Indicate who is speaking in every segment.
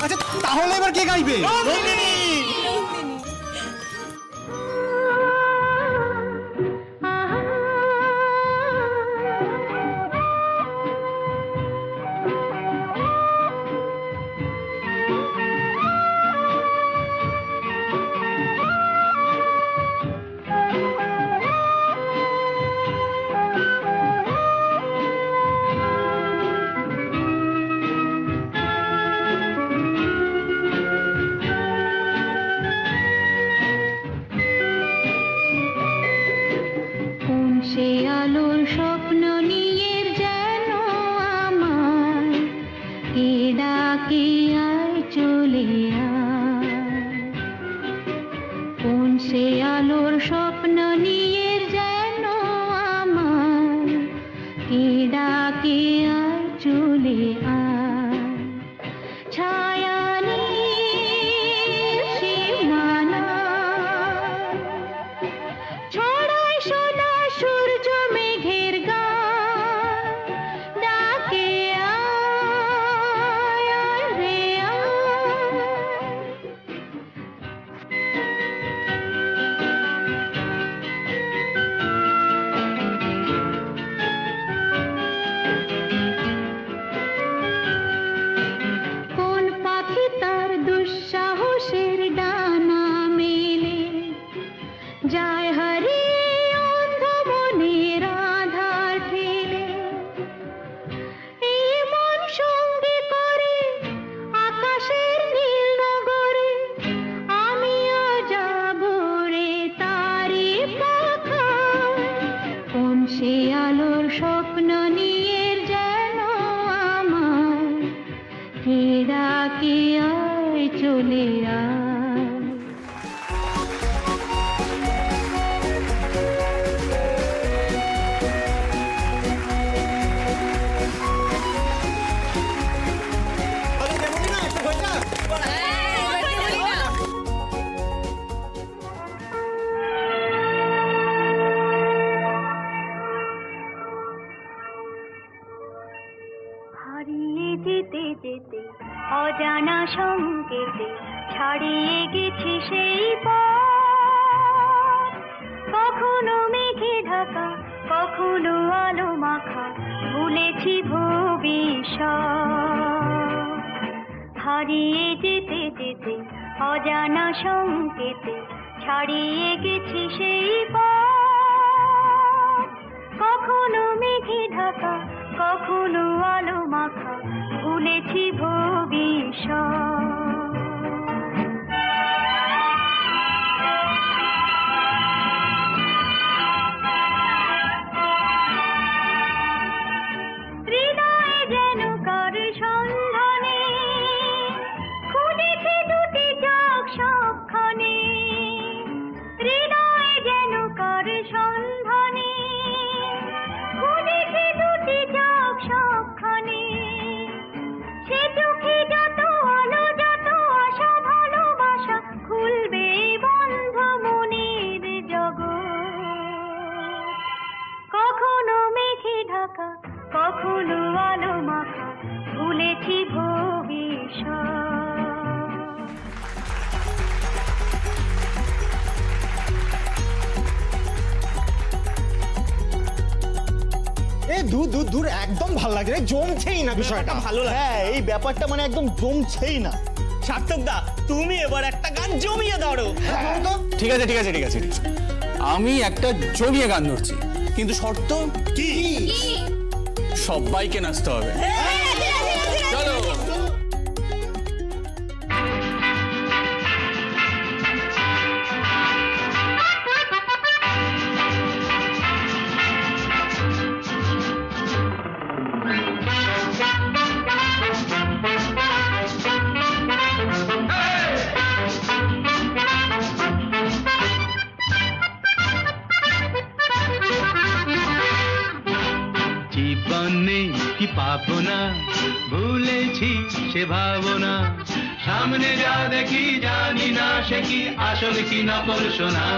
Speaker 1: আচ্ছা তাহলে এবার কে গাইবে?
Speaker 2: অজানা সংকেতে ছাড়িয়ে গেছি সেই পথ, কখনো মেঘে ঢাকা কখনো আলো মাখা, ভুলেছি ভবিষ্যৎ। হারিয়ে যেতে যেতে অজানা সংকেতে ছাড়িয়ে গেছি সেই পথ, কখনো মেঘে ঢাকা কখনো আলো মাখা, ভুলেছি ভবিষ্যৎ। হৃদয়ে যেন কার সন্ধানে খুঁজেছি দুটি চোখ সবখানে, হৃদয়ে যেন কার সন্ধানে খুঁজেছি দুটি চোখ সবখানে, সে চোখে যত আলো যত আশা ভালোবাসা, খুলবে বন্ধ মনের জগৎ, কখনো মেঘে ঢাকা কখনো আলো মাখা, ভুলেছি ভবিষ্যৎ।
Speaker 1: দূর দূর দূর, একদম ভালো লাগে, জমছেই না বিষয়টা।
Speaker 3: ভালো লাগে, হ্যাঁ এই ব্যাপারটা মানে একদম জমছেই না। সার্থক দা তুমি এবার একটা গান জমিয়ে ধরো।
Speaker 4: ঠিক আছে ঠিক আছে ঠিক আছে, আমি একটা জমিয়ে গান ধরছি, কিন্তু শর্ত
Speaker 3: কি?
Speaker 4: সবাইকে নাচতে হবে। চলো
Speaker 5: ভাবনা ভুলেছি সে ভাবনা, সামনে যা দেখি জানি না সে কি আসল কি নকল সোনা,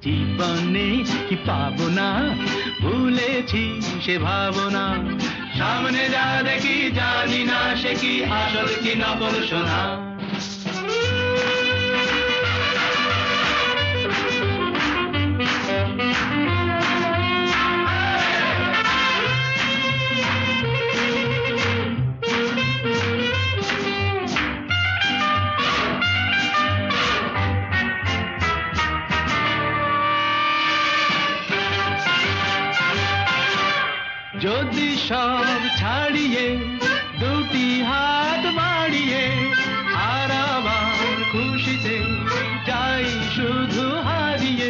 Speaker 5: জীবনে কি পাবো না ভুলেছি সে ভাবনা, সামনে যা দেখি জানি না সে কি আসল কি নকল সোনা। যদি সব ছাড়িয়ে দুটি হাত বাড়িয়ে আর আমার খুশিতে যাই শুধু হারিয়ে,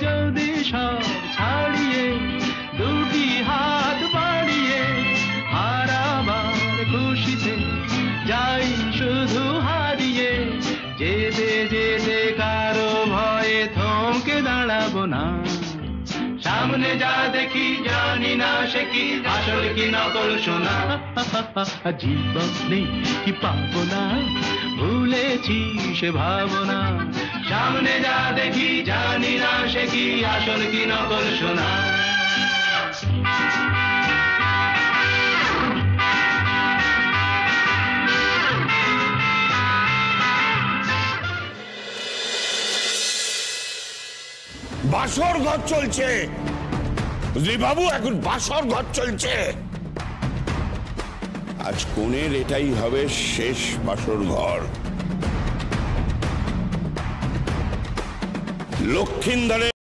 Speaker 5: যদি সব ছাড়িয়ে দুটি হাত বাড়িয়ে আর আমার খুশিতে যাই শুধু হারিয়ে, যেতে যেতে কারো ভয়ে থমকে দাঁড়াবো না। সামনে যা দেখি জানি না সে কি আসল কি নকল সোনা। জীবনে কি পাবো না ভুলেছি সে ভাবনা, সামনে যা দেখি জানি না সে কি আসল কি নকল সোনা।
Speaker 6: বাসর ঘর চলছে বুঝলি বাবু, এখন বাসর ঘর চলছে। আজ কোণের এটাই হবে শেষ বাসর ঘর। লক্ষিন্দরের